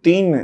3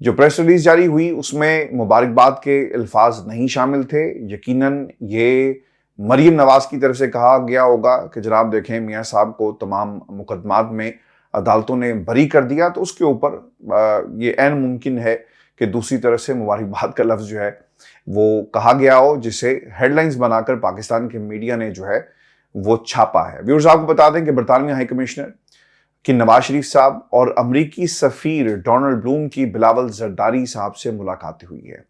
جو press release جاری ہوئی اس میں مبارکباد کے الفاظ نہیں شامل تھے. یقیناً یہ مریم نواز کی طرف سے کہا گیا ہوگا کہ جناب دیکھیں میاں صاحب کو تمام مقدمات میں عدالتوں نے بری کر دیا, تو اس کے اوپر یہ عین ممکن ہے کہ دوسری طرف سے مبارکباد کا لفظ جو ہے وہ کہا گیا ہو, جسے ہیڈ لائنز بنا کر پاکستان کے میڈیا نے جو ہے وہ چھاپا ہے. ویورز آپ کو بتا دیں کہ برطانوی ہائی کمشنر کہ نواز شریف صاحب اور امریکی سفیر ڈونلڈ بلوم کی بلاول زرداری صاحب سے ملاقات ہوئی ہے.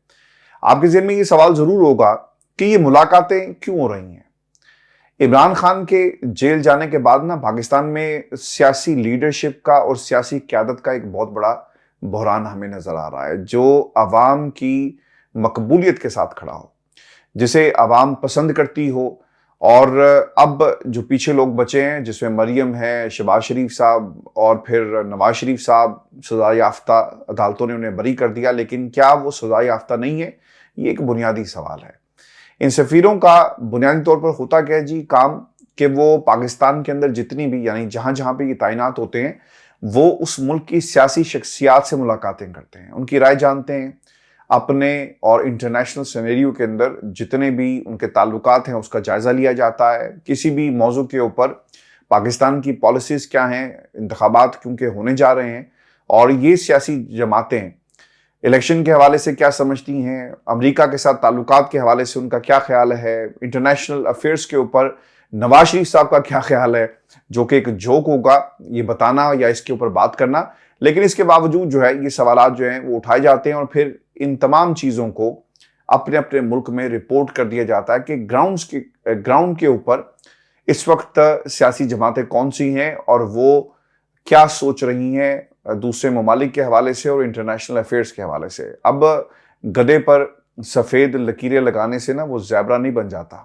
آپ کے ذہن میں یہ سوال ضرور ہوگا کہ یہ ملاقاتیں کیوں ہو رہی ہیں. عمران خان کے جیل جانے کے بعد نا پاکستان میں سیاسی لیڈرشپ کا اور سیاسی قیادت کا ایک بہت بڑا بحران ہمیں نظر آ رہا ہے, جو عوام کی مقبولیت کے ساتھ کھڑا ہو, جسے عوام پسند کرتی ہو. اور اب جو پیچھے لوگ بچے ہیں جس میں مریم ہے, شہباز شریف صاحب اور پھر نواز شریف صاحب, سزا یافتہ, عدالتوں نے انہیں بری کر دیا, لیکن کیا وہ سزا یافتہ نہیں ہے؟ یہ ایک بنیادی سوال ہے. ان سفیروں کا بنیادی طور پر ہوتا کیا ہے جی کام, کہ وہ پاکستان کے اندر جتنی بھی یعنی جہاں جہاں پہ یہ تعینات ہوتے ہیں وہ اس ملک کی سیاسی شخصیات سے ملاقاتیں کرتے ہیں, ان کی رائے جانتے ہیں, اپنے اور انٹرنیشنل سینیریو کے اندر جتنے بھی ان کے تعلقات ہیں اس کا جائزہ لیا جاتا ہے. کسی بھی موضوع کے اوپر پاکستان کی پالیسیز کیا ہیں, انتخابات کیونکہ ہونے جا رہے ہیں, اور یہ سیاسی جماعتیں الیکشن کے حوالے سے کیا سمجھتی ہیں, امریکہ کے ساتھ تعلقات کے حوالے سے ان کا کیا خیال ہے, انٹرنیشنل افیئرز کے اوپر نواز شریف صاحب کا کیا خیال ہے, جو کہ ایک جوک ہوگا یہ بتانا یا اس کے اوپر بات کرنا, لیکن اس کے باوجود جو ہے یہ سوالات جو ہیں وہ اٹھائے جاتے ہیں اور پھر ان تمام چیزوں کو اپنے اپنے ملک میں رپورٹ کر دیا جاتا ہے کہ گراؤنڈ کے اوپر اس وقت سیاسی جماعتیں کون سی ہیں اور وہ کیا سوچ رہی ہیں دوسرے ممالک کے حوالے سے اور انٹرنیشنل افیئرز کے حوالے سے. اب گدے پر سفید لکیریں لگانے سے نا وہ زیبرا نہیں بن جاتا.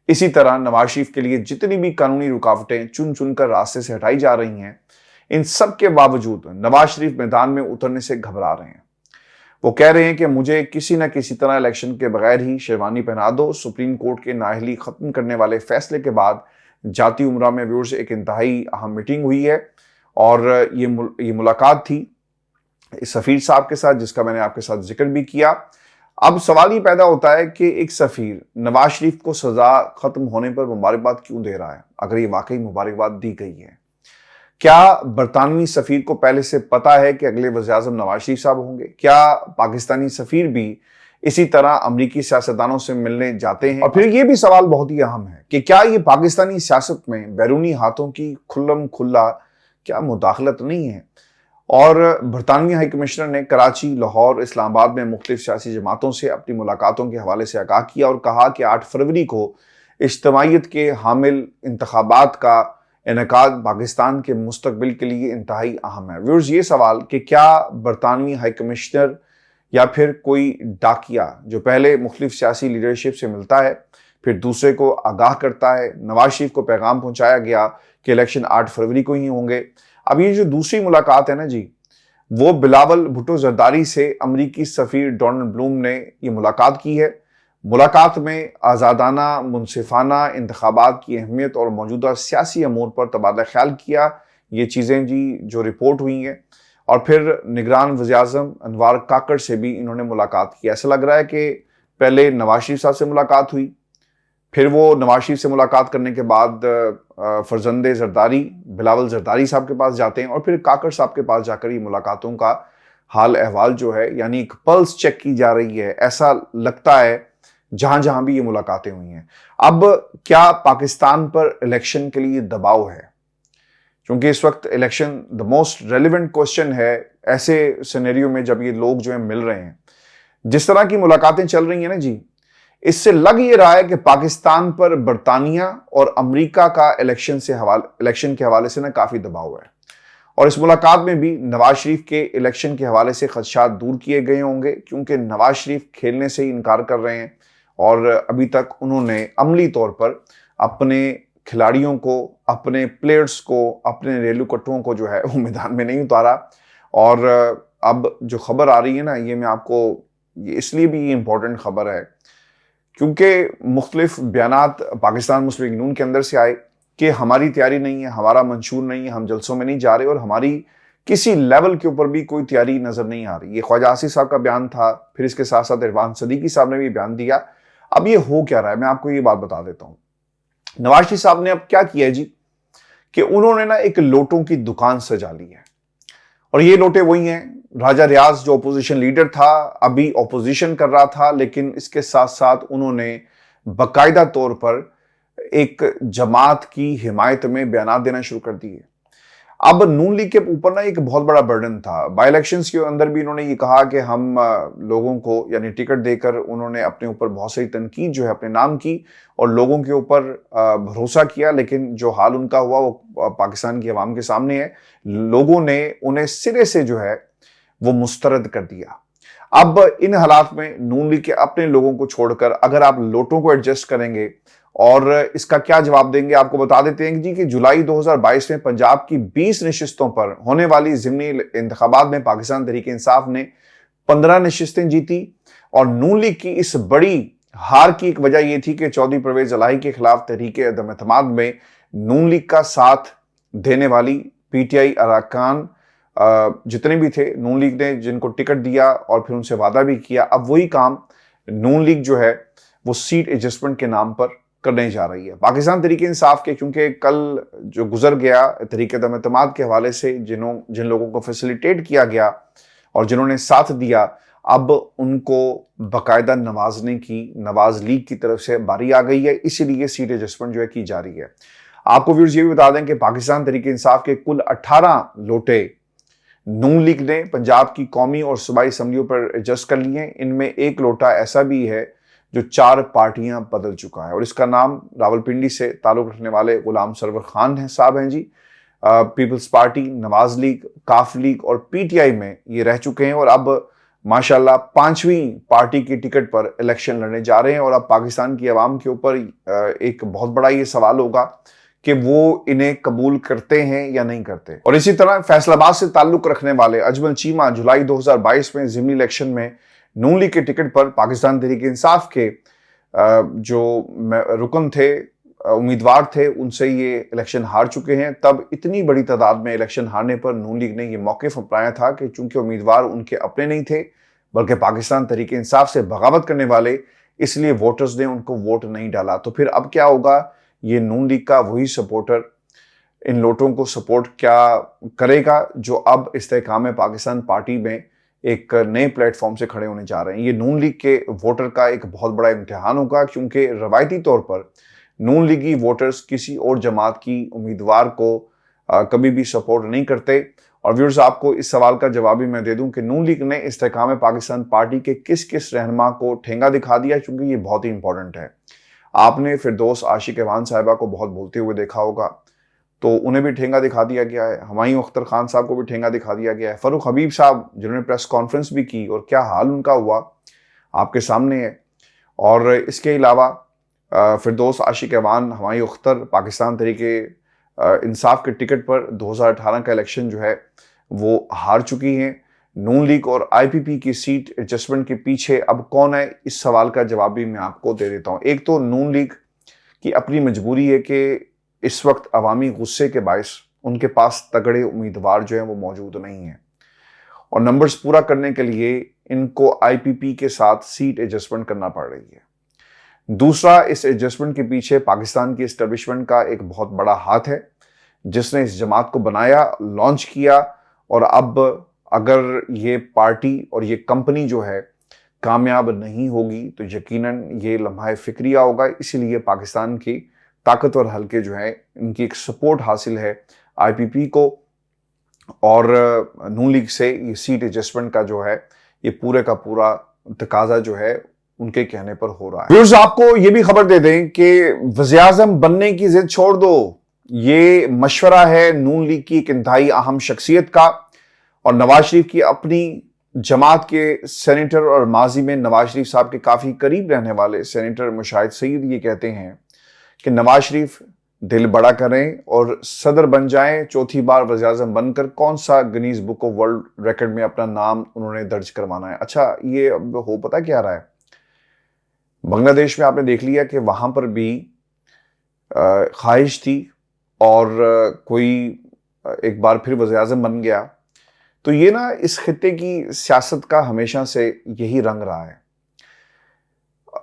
اسی طرح نواز شریف کے لیے جتنی بھی قانونی رکاوٹیں چن چن کر راستے سے ہٹائی جا رہی ہیں, ان سب کے باوجود نواز شریف میدان میں اترنے سے گھبرا رہے ہیں. وہ کہہ رہے ہیں کہ مجھے کسی نہ کسی طرح الیکشن کے بغیر ہی شیروانی پہنا دو. سپریم کورٹ کے نااہلی ختم کرنے والے فیصلے کے بعد جاتی عمرہ میں ویورز ایک انتہائی اہم میٹنگ ہوئی ہے, اور یہ ملاقات تھی سفیر صاحب کے ساتھ جس کا میں نے آپ کے ساتھ ذکر بھی کیا. اب سوال یہ پیدا ہوتا ہے کہ ایک سفیر نواز شریف کو سزا ختم ہونے پر مبارکباد کیوں دے رہا ہے, اگر یہ واقعی مبارکباد دی گئی ہے. کیا برطانوی سفیر کو پہلے سے پتا ہے کہ اگلے وزیر اعظم نواز شریف صاحب ہوں گے؟ کیا پاکستانی سفیر بھی اسی طرح امریکی سیاستدانوں سے ملنے جاتے ہیں؟ اور پھر یہ بھی سوال بہت ہی اہم ہے کہ کیا یہ پاکستانی سیاست میں بیرونی ہاتھوں کی کھلم کھلا کیا مداخلت نہیں ہے؟ اور برطانوی ہائی کمشنر نے کراچی, لاہور, اسلام آباد میں مختلف سیاسی جماعتوں سے اپنی ملاقاتوں کے حوالے سے آگاہ کیا اور کہا کہ 8 فروری کو اجتماعیت کے حامل انتخابات کا انعقاد پاکستان کے مستقبل کے لیے انتہائی اہم ہے. ویورز یہ سوال کہ کیا برطانوی ہائی کمشنر یا پھر کوئی ڈاکیا جو پہلے مختلف سیاسی لیڈرشپ سے ملتا ہے پھر دوسرے کو آگاہ کرتا ہے, نواز شریف کو پیغام پہنچایا گیا کہ الیکشن 8 فروری کو ہی ہوں گے. اب یہ جو دوسری ملاقات ہے نا جی, وہ بلاول بھٹو زرداری سے امریکی سفیر ڈونلڈ بلوم نے یہ ملاقات کی ہے. ملاقات میں آزادانہ منصفانہ انتخابات کی اہمیت اور موجودہ سیاسی امور پر تبادلہ خیال کیا. یہ چیزیں جی جو رپورٹ ہوئی ہیں, اور پھر نگران وزیر اعظم انوار کاکڑ سے بھی انہوں نے ملاقات کی. ایسا لگ رہا ہے کہ پہلے نواز شریف صاحب سے ملاقات ہوئی, پھر وہ نواز شریف سے ملاقات کرنے کے بعد فرزند زرداری بلاول زرداری صاحب کے پاس جاتے ہیں, اور پھر کاکڑ صاحب کے پاس جا کر یہ ملاقاتوں کا حال احوال جو ہے یعنی ایک پلس چیک کی جا رہی ہے. ایسا لگتا ہے جہاں جہاں بھی یہ ملاقاتیں ہوئی ہیں. اب کیا پاکستان پر الیکشن کے لیے دباؤ ہے؟ کیونکہ اس وقت election the most relevant question ہے ایسے سینیریو میں جب یہ لوگ جو ہیں مل رہے ہیں. جس طرح کی ملاقاتیں چل رہی ہیں نا جی, اس سے لگ یہ رہا ہے کہ پاکستان پر برطانیہ اور امریکہ کا الیکشن کے حوالے سے نا کافی دباؤ ہے. اور اس ملاقات میں بھی نواز شریف کے الیکشن کے حوالے سے خدشات دور کیے گئے ہوں گے, کیونکہ نواز شریف کھیلنے سے ہی انکار کر رہے ہیں اور ابھی تک انہوں نے عملی طور پر اپنے کھلاڑیوں کو, اپنے پلیئرز کو, اپنے ریلو کٹوں کو جو ہے وہ میدان میں نہیں اتارا. اور اب جو خبر آ رہی ہے نا, یہ میں آپ کو اس لیے بھی یہ امپورٹنٹ خبر ہے کیونکہ مختلف بیانات پاکستان مسلم لیگ نون کے اندر سے آئے کہ ہماری تیاری نہیں ہے, ہمارا منشور نہیں ہے, ہم جلسوں میں نہیں جا رہے اور ہماری کسی لیول کے اوپر بھی کوئی تیاری نظر نہیں آ رہی. یہ خواجہ آصف صاحب کا بیان تھا, پھر اس کے ساتھ ساتھ عرفان صدیقی صاحب نے بھی بیان دیا. اب یہ ہو کیا رہا ہے, میں آپ کو یہ بات بتا دیتا ہوں. نواز شریف صاحب نے اب کیا کیا جی کہ انہوں نے نا ایک لوٹوں کی دکان سجا لی ہے, اور یہ لوٹے وہی ہیں. راجہ ریاض جو اپوزیشن لیڈر تھا, ابھی اپوزیشن کر رہا تھا, لیکن اس کے ساتھ ساتھ انہوں نے باقاعدہ طور پر ایک جماعت کی حمایت میں بیانات دینا شروع کر دیے. اب نون لیگ کے اوپر نا ایک بہت بڑا برڈن تھا. بائی الیکشنز کے اندر بھی انہوں نے یہ کہا کہ ہم لوگوں کو یعنی ٹکٹ دے کر انہوں نے اپنے اوپر بہت ساری تنقید جو ہے اپنے نام کی اور لوگوں کے اوپر بھروسہ کیا, لیکن جو حال ان کا ہوا وہ پاکستان کی عوام کے سامنے ہے. لوگوں نے انہیں سرے سے جو ہے وہ مسترد کر دیا. اب ان حالات میں نون لیگ کے اپنے لوگوں کو چھوڑ کر اگر آپ لوٹوں کو ایڈجسٹ کریں گے اور اس کا کیا جواب دیں گے, آپ کو بتا دیتے ہیں جی کہ جولائی 2022 میں پنجاب کی 20 نشستوں پر ہونے والی ضمنی انتخابات میں پاکستان تحریک انصاف نے 15 نشستیں جیتی, اور نون لیگ کی اس بڑی ہار کی ایک وجہ یہ تھی کہ چودھری پرویز الہی کے خلاف تحریک عدم اعتماد میں نون لیگ کا ساتھ دینے والی پی ٹی آئی اراکان جتنے بھی تھے, نون لیگ نے جن کو ٹکٹ دیا اور پھر ان سے وعدہ بھی کیا, اب وہی کام نون لیگ جو ہے وہ سیٹ ایڈجسٹمنٹ کے نام پر کرنے جا رہی ہے. پاکستان تحریک انصاف کے کیونکہ کل جو گزر گیا تحریک عدم اعتماد کے حوالے سے جن لوگوں کو فیسیلیٹیٹ کیا گیا اور جنہوں نے ساتھ دیا, اب ان کو باقاعدہ نوازنے کی نواز لیگ کی طرف سے باری آ گئی ہے, اسی لیے سیٹ ایڈجسٹمنٹ جو ہے کی جا رہی ہے. آپ کو ویورز یہ بھی بتا دیں کہ پاکستان تحریک انصاف کے کل 18 لوٹے نون لیگ نے پنجاب کی قومی اور صوبائی اسمبلیوں پر ایڈجسٹ کر لیے ہیں. ان میں ایک لوٹا ایسا بھی ہے جو 4 پارٹیاں بدل چکا ہے, اور اس کا نام راولپنڈی سے تعلق رکھنے والے غلام سرور خان صاحب ہیں جی. پیپلز پارٹی, نواز لیگ, کاف لیگ اور پی ٹی آئی میں یہ رہ چکے ہیں, اور اب ماشاءاللہ 5ویں پارٹی کی ٹکٹ پر الیکشن لڑنے جا رہے ہیں. اور اب پاکستان کی عوام کے اوپر ایک بہت بڑا یہ سوال ہوگا کہ وہ انہیں قبول کرتے ہیں یا نہیں کرتے. اور اسی طرح فیصل آباد سے تعلق رکھنے والے اجمل چیمہ جولائی 2022 میں ضمنی الیکشن میں نون لیگ کے ٹکٹ پر پاکستان تحریک انصاف کے جو رکن تھے, امیدوار تھے, ان سے یہ الیکشن ہار چکے ہیں. تب اتنی بڑی تعداد میں الیکشن ہارنے پر نون لیگ نے یہ موقف اپنایا تھا کہ چونکہ امیدوار ان کے اپنے نہیں تھے بلکہ پاکستان تحریک انصاف سے بغاوت کرنے والے, اس لیے ووٹرز نے ان کو ووٹ نہیں ڈالا. تو پھر اب کیا ہوگا, یہ نون لیگ کا وہی سپورٹر ان لوٹوں کو سپورٹ کیا کرے گا جو اب استحکام پاکستان پارٹی میں ایک نئے پلیٹ فارم سے کھڑے ہونے جا رہے ہیں. یہ نون لیگ کے ووٹر کا ایک بہت بڑا امتحان ہوگا, کیونکہ روایتی طور پر نون لیگی ووٹرز کسی اور جماعت کی امیدوار کو کبھی بھی سپورٹ نہیں کرتے. اور ویورز, آپ کو اس سوال کا جواب بھی میں دے دوں کہ نون لیگ نے استحکام پاکستان پارٹی کے کس رہنما کو ٹھینگا دکھا دیا, کیونکہ یہ بہت ہی امپورٹنٹ ہے. آپ نے فردوس عاشق ایوان صاحبہ کو بہت بولتے ہوئے دیکھا ہوگا, تو انہیں بھی ٹھینگا دکھا دیا گیا ہے. ہمایوں اختر خان صاحب کو بھی ٹھینگا دکھا دیا گیا ہے. فاروق حبیب صاحب جنہوں نے پریس کانفرنس بھی کی اور کیا حال ان کا ہوا آپ کے سامنے ہے. اور اس کے علاوہ فردوس عاشق ایوان, ہمایوں اختر پاکستان تحریک انصاف کے ٹکٹ پر 2018 کا الیکشن جو ہے وہ ہار چکی ہیں. نون لیگ اور آئی پی پی کی سیٹ ایڈجسٹمنٹ کے پیچھے اب کون ہے, اس سوال کا جواب بھی میں آپ کو دے دیتا ہوں. ایک تو نون لیگ کی اپنی مجبوری ہے کہ اس وقت عوامی غصے کے باعث ان کے پاس تگڑے امیدوار جو ہیں وہ موجود نہیں ہیں, اور نمبرز پورا کرنے کے لیے ان کو آئی پی پی کے ساتھ سیٹ ایڈجسٹمنٹ کرنا پڑ رہی ہے. دوسرا, اس ایڈجسٹمنٹ کے پیچھے پاکستان کی اسٹیبلشمنٹ کا ایک بہت بڑا ہاتھ ہے جس نے اس جماعت کو بنایا, لانچ کیا, اور اب اگر یہ پارٹی اور یہ کمپنی جو ہے کامیاب نہیں ہوگی تو یقیناً یہ لمحہ فکریہ ہوگا. اسی لیے پاکستان کی طاقتور حلقے جو ہیں ان کی ایک سپورٹ حاصل ہے آئی پی پی کو, اور نون لیگ سے یہ سیٹ ایڈجسٹمنٹ کا جو ہے یہ پورے کا پورا تقاضا جو ہے ان کے کہنے پر ہو رہا ہے. ویورز, آپ کو یہ بھی خبر دے دیں کہ وزیراعظم بننے کی ضد چھوڑ دو, یہ مشورہ ہے نون لیگ کی ایک انتہائی اہم شخصیت کا, اور نواز شریف کی اپنی جماعت کے سینیٹر اور ماضی میں نواز شریف صاحب کے کافی قریب رہنے والے سینیٹر مشاہد سعید یہ کہتے ہیں کہ نواز شریف دل بڑا کریں اور صدر بن جائیں, چوتھی بار وزیراعظم بن کر کون سا Guinness book of world record میں اپنا نام انہوں نے درج کروانا ہے. اچھا, یہ اب ہو پتا کیا رہا ہے, بنگلہ دیش میں آپ نے دیکھ لیا کہ وہاں پر بھی خواہش تھی اور کوئی ایک بار پھر وزیراعظم بن گیا, تو یہ نا اس خطے کی سیاست کا ہمیشہ سے یہی رنگ رہا ہے.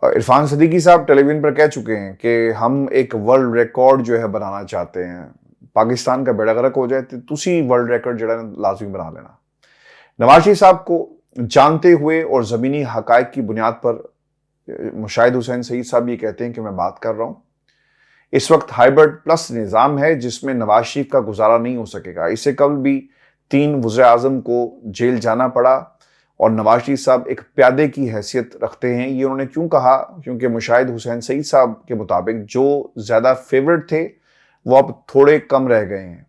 عرفان صدیقی صاحب ٹیلی ویژن پر کہہ چکے ہیں کہ ہم ایک ورلڈ ریکارڈ جو ہے بنانا چاہتے ہیں. پاکستان کا بیڑا غرق ہو جائے تو تسی ورلڈ ریکارڈ جڑا لازمی بنا لینا. نواز شریف صاحب کو جانتے ہوئے اور زمینی حقائق کی بنیاد پر مشاہد حسین سعید صاحب یہ کہتے ہیں کہ میں بات کر رہا ہوں. اس وقت ہائبرڈ پلس نظام ہے جس میں نواز شریف کا گزارا نہیں ہو سکے گا. اس سے قبل بھی 3 وزیر اعظم کو جیل جانا پڑا اور نواز شریف صاحب ایک پیادے کی حیثیت رکھتے ہیں. یہ انہوں نے کیوں کہا؟ کیونکہ مشاہد حسین سعید صاحب کے مطابق جو زیادہ فیورٹ تھے وہ اب تھوڑے کم رہ گئے ہیں.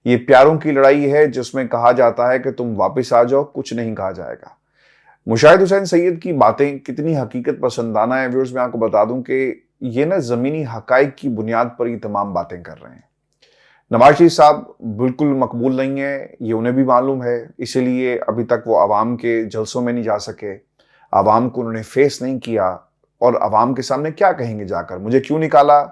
یہ پیاروں کی لڑائی ہے جس میں کہا جاتا ہے کہ تم واپس آ جاؤ، کچھ نہیں کہا جائے گا. مشاہد حسین سعید کی باتیں کتنی حقیقت پسندانہ ہیں ویورز، میں آپ کو بتا دوں کہ یہ نا زمینی حقائق کی بنیاد پر یہ تمام باتیں کر رہے ہیں. نواز شریف صاحب بالکل مقبول نہیں ہے، یہ انہیں بھی معلوم ہے، اسی لیے ابھی تک وہ عوام کے جلسوں میں نہیں جا سکے، عوام کو انہوں نے فیس نہیں کیا. اور عوام کے سامنے کیا کہیں گے جا کر؟ مجھے کیوں نکالا،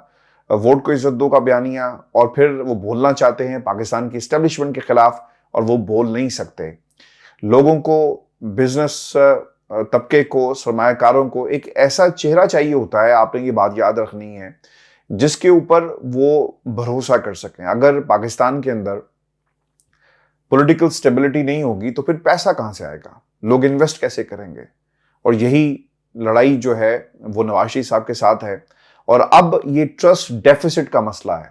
ووٹ کو عزت دو کا بیانیہ. اور پھر وہ بولنا چاہتے ہیں پاکستان کی اسٹیبلشمنٹ کے خلاف اور وہ بول نہیں سکتے. لوگوں کو، بزنس طبقے کو، سرمایہ کاروں کو ایک ایسا چہرہ چاہیے ہوتا ہے، آپ نے یہ بات یاد رکھنی ہے، جس کے اوپر وہ بھروسہ کر سکیں. اگر پاکستان کے اندر پولیٹیکل سٹیبلٹی نہیں ہوگی تو پھر پیسہ کہاں سے آئے گا؟ لوگ انویسٹ کیسے کریں گے؟ اور یہی لڑائی جو ہے وہ نواز شریف صاحب کے ساتھ ہے. اور اب یہ ٹرسٹ ڈیفیسٹ کا مسئلہ ہے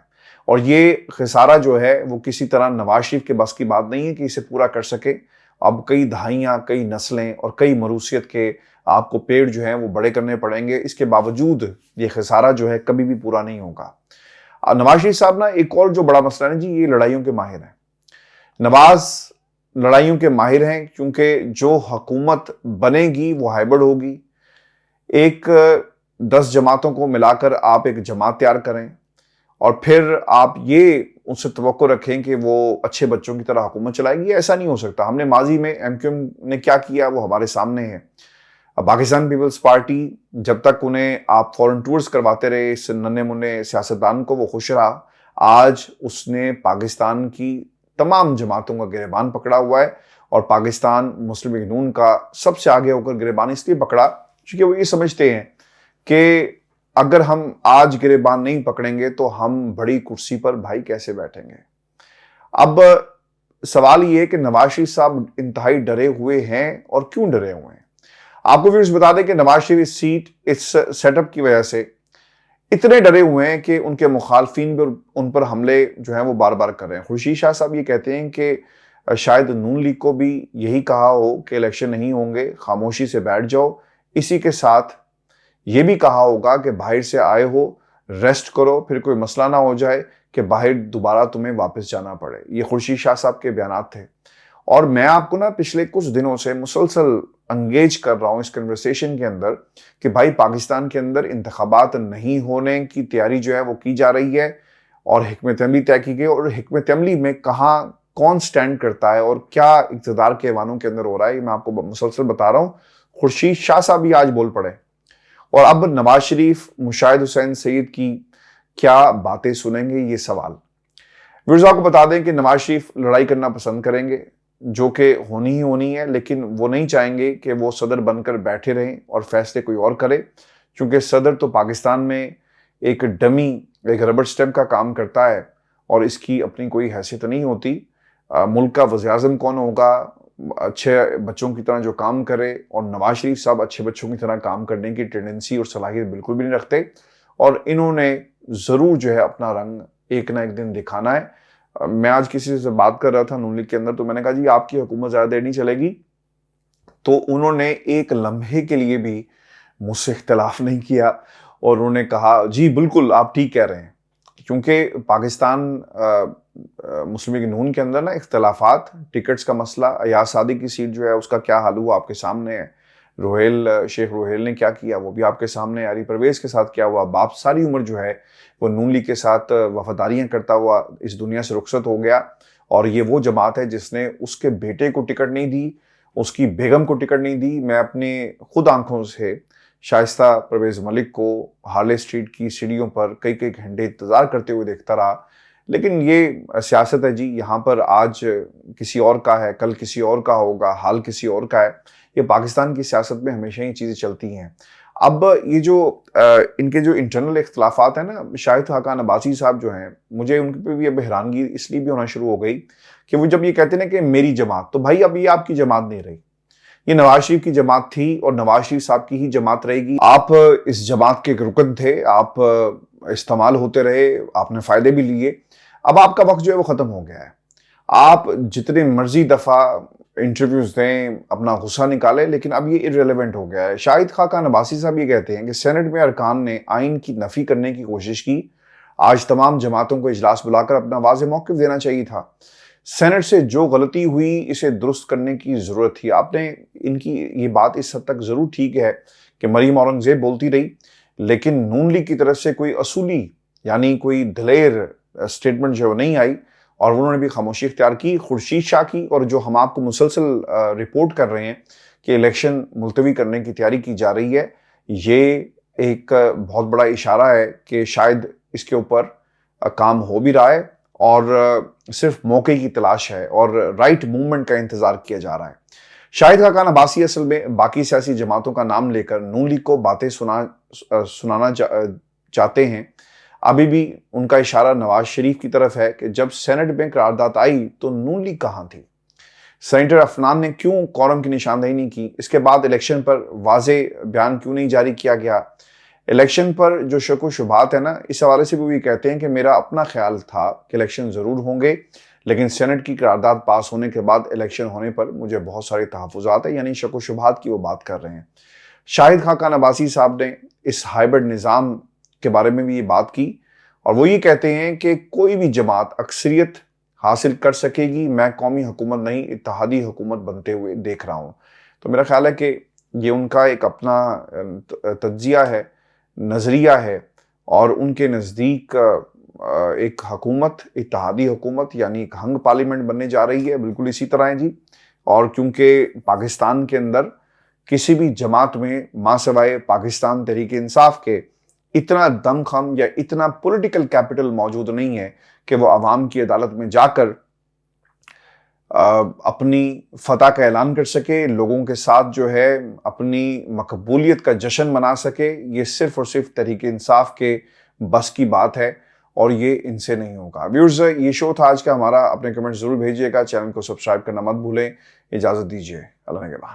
اور یہ خسارہ جو ہے وہ کسی طرح نواز شریف کے بس کی بات نہیں ہے کہ اسے پورا کر سکے. اب کئی دہائیاں، کئی نسلیں اور کئی مروثیت کے آپ کو پیڑ جو ہیں وہ بڑے کرنے پڑیں گے. اس کے باوجود یہ خسارہ جو ہے کبھی بھی پورا نہیں ہوگا. نواز شریف صاحب نا ایک اور جو بڑا مسئلہ ہے جی، یہ لڑائیوں کے ماہر ہیں. نواز لڑائیوں کے ماہر ہیں کیونکہ جو حکومت بنے گی وہ ہائبرڈ ہوگی. ایک 10 جماعتوں کو ملا کر آپ ایک جماعت تیار کریں اور پھر آپ یہ اس سے توقع رکھیں کہ وہ اچھے بچوں کی طرح حکومت چلائے گی. ایسا نہیں ہو سکتا. ہم نے ماضی میں ایم کیو ایم نے کیا کیا وہ ہمارے سامنے ہے. پاکستان پیپلز پارٹی جب تک انہیں آپ فورن ٹورز کرواتے رہے اس ننھے منھے سیاستدان کو، وہ خوش رہا. آج اس نے پاکستان کی تمام جماعتوں کا گریبان پکڑا ہوا ہے اور پاکستان مسلم لیگ نون کا سب سے آگے ہو کر گریبان اس لیے پکڑا کیونکہ وہ یہ سمجھتے ہیں کہ اگر ہم آج گریبان نہیں پکڑیں گے تو ہم بڑی کرسی پر بھائی کیسے بیٹھیں گے. اب سوال یہ ہے کہ نواز شریف صاحب انتہائی ڈرے ہوئے ہیں اور کیوں ڈرے ہوئے ہیں؟ آپ کو ویورز بتا دیں کہ نواز شریف اس سیٹ، اس سیٹ اپ کی وجہ سے اتنے ڈرے ہوئے ہیں کہ ان کے مخالفین بھی ان پر حملے جو ہیں وہ بار بار کر رہے ہیں. خورشید شاہ صاحب یہ کہتے ہیں کہ شاید نون لیگ کو بھی یہی کہا ہو کہ الیکشن نہیں ہوں گے، خاموشی سے بیٹھ جاؤ. اسی کے ساتھ یہ بھی کہا ہوگا کہ باہر سے آئے ہو، ریسٹ کرو، پھر کوئی مسئلہ نہ ہو جائے کہ باہر دوبارہ تمہیں واپس جانا پڑے. یہ خورشید شاہ صاحب کے بیانات تھے. اور میں آپ کو نا پچھلے کچھ دنوں سے مسلسل انگیج کر رہا ہوں اس کنورسیشن کے اندر کہ بھائی پاکستان کے اندر انتخابات نہیں ہونے کی تیاری جو ہے وہ کی جا رہی ہے اور حکمت عملی طے کی گئی. اور حکمت عملی میں کہاں کون سٹینڈ کرتا ہے اور کیا اقتدار کے ایوانوں کے اندر ہو رہا ہے، یہ میں آپ کو مسلسل بتا رہا ہوں. خورشید شاہ صاحب بھی آج بول پڑے اور اب نواز شریف، مشاہد حسین سعید کی کیا باتیں سنیں گے، یہ سوال. ویورز آپ کو بتا دیں کہ نواز شریف لڑائی کرنا پسند کریں گے جو کہ ہونی ہی ہونی ہے، لیکن وہ نہیں چاہیں گے کہ وہ صدر بن کر بیٹھے رہیں اور فیصلے کوئی اور کرے، کیونکہ صدر تو پاکستان میں ایک ڈمی، ایک ربڑ سٹیمپ کا کام کرتا ہے اور اس کی اپنی کوئی حیثیت نہیں ہوتی. ملک کا وزیر اعظم کون ہوگا؟ اچھے بچوں کی طرح جو کام کرے. اور نواز شریف صاحب اچھے بچوں کی طرح کام کرنے کی ٹینڈنسی اور صلاحیت بالکل بھی نہیں رکھتے اور انہوں نے ضرور جو ہے اپنا رنگ ایک نہ ایک دن دکھانا ہے. میں آج کسی سے بات کر رہا تھا نون لیگ کے اندر، تو میں نے کہا جی آپ کی حکومت زیادہ دیر نہیں چلے گی. تو انہوں نے ایک لمحے کے لیے بھی مجھ سے اختلاف نہیں کیا اور انہوں نے کہا جی بالکل آپ ٹھیک کہہ رہے ہیں. کیونکہ پاکستان مسلم لیگ نون کے اندر نا اختلافات، ٹکٹس کا مسئلہ، ایاز صادق کی سیٹ جو ہے اس کا کیا حل ہوا آپ کے سامنے ہے. شیخ روہیل نے کیا کیا وہ بھی آپ کے سامنے ہے. علی پرویز کے ساتھ کیا ہوا. باپ ساری عمر جو ہے وہ نون لیگ کے ساتھ وفاداریاں کرتا ہوا اس دنیا سے رخصت ہو گیا اور یہ وہ جماعت ہے جس نے اس کے بیٹے کو ٹکٹ نہیں دی، اس کی بیگم کو ٹکٹ نہیں دی. میں اپنے خود آنکھوں سے شائستہ پرویز ملک کو ہارلے اسٹریٹ کی سیڑھیوں پر کئی کئی گھنٹے انتظار کرتے ہوئے دیکھتا رہا، لیکن یہ سیاست ہے جی، یہاں پر آج کسی اور کا ہے، کل کسی اور کا ہوگا، حال کسی اور کا ہے. یہ پاکستان کی سیاست میں ہمیشہ یہ چیزیں چلتی ہیں. اب یہ جو ان کے جو انٹرنل اختلافات ہیں نا، شاہد خاقان عباسی صاحب جو ہیں، مجھے ان پہ بھی اب حیرانگی اس لیے بھی ہونا شروع ہو گئی کہ وہ جب یہ کہتے ہیں کہ میری جماعت، تو بھائی اب یہ آپ کی جماعت نہیں رہی، یہ نواز شریف کی جماعت تھی اور نواز شریف صاحب کی ہی جماعت رہے گی. آپ اس جماعت کے ایک رکن تھے، آپ استعمال ہوتے رہے، آپ نے فائدے بھی لیے. اب آپ کا وقت جو ہے وہ ختم ہو گیا ہے. آپ جتنے مرضی دفعہ انٹرویوز دیں، اپنا غصہ نکالیں، لیکن اب یہ irrelevant ہو گیا ہے. شاہد خاقان عباسی صاحب یہ کہتے ہیں کہ سینٹ میں ارکان نے آئین کی نفی کرنے کی کوشش کی. آج تمام جماعتوں کو اجلاس بلا کر اپنا واضح موقف دینا چاہیے تھا. سینٹ سے جو غلطی ہوئی اسے درست کرنے کی ضرورت تھی. آپ نے ان کی یہ بات اس حد تک ضرور ٹھیک ہے کہ مریم اورنگزیب بولتی رہی، لیکن نون لیگ کی طرف سے کوئی اصولی یعنی کوئی دلیر سٹیٹمنٹ جو نہیں آئی، اور انہوں نے بھی خاموشی اختیار کی. خورشید شاہ کی، اور جو ہم آپ کو مسلسل رپورٹ کر رہے ہیں کہ الیکشن ملتوی کرنے کی تیاری کی جا رہی ہے، یہ ایک بہت بڑا اشارہ ہے کہ شاید اس کے اوپر کام ہو بھی رہا ہے اور صرف موقع کی تلاش ہے اور رائٹ موومنٹ کا انتظار کیا جا رہا ہے. شاہد خاقان عباسی اصل میں باقی سیاسی جماعتوں کا نام لے کر نون لیگ کو باتیں سنانا چاہتے ہیں. ابھی بھی ان کا اشارہ نواز شریف کی طرف ہے کہ جب سینٹ میں قرارداد آئی تو نون لیگ کہاں تھی؟ سینیٹر عفنان نے کیوں کورم کی نشاندہی نہیں کی؟ اس کے بعد الیکشن پر واضح بیان کیوں نہیں جاری کیا گیا؟ الیکشن پر جو شک و شبہات ہیں نا، اس حوالے سے بھی وہ یہ کہتے ہیں کہ میرا اپنا خیال تھا کہ الیکشن ضرور ہوں گے، لیکن سینٹ کی قرارداد پاس ہونے کے بعد الیکشن ہونے پر مجھے بہت سارے تحفظات ہیں. یعنی شک و شبہات کی وہ بات کر رہے ہیں. شاہد خاقان عباسی صاحب نے اس ہائبرڈ نظام کے بارے میں بھی یہ بات کی، اور وہ یہ کہتے ہیں کہ کوئی بھی جماعت اکثریت حاصل کر سکے گی، میں قومی حکومت نہیں اتحادی حکومت بنتے ہوئے دیکھ رہا ہوں. تو میرا خیال ہے کہ یہ ان کا ایک اپنا تجزیہ ہے، نظریہ ہے، اور ان کے نزدیک ایک حکومت، اتحادی حکومت یعنی ایک ہنگ پارلیمنٹ بننے جا رہی ہے. بالکل اسی طرح ہے جی. اور کیونکہ پاکستان کے اندر کسی بھی جماعت میں ماں سوائے پاکستان تحریک انصاف کے اتنا دم خم یا اتنا پولیٹیکل کیپٹل موجود نہیں ہے کہ وہ عوام کی عدالت میں جا کر اپنی فتح کا اعلان کر سکے، لوگوں کے ساتھ جو ہے اپنی مقبولیت کا جشن منا سکے. یہ صرف اور صرف تحریک انصاف کے بس کی بات ہے اور یہ ان سے نہیں ہوگا. ویورز، یہ شو تھا آج کا ہمارا. اپنے کمنٹ ضرور بھیجیے گا. چینل کو سبسکرائب کرنا مت بھولیں. اجازت دیجیے. اللہ نگہبان.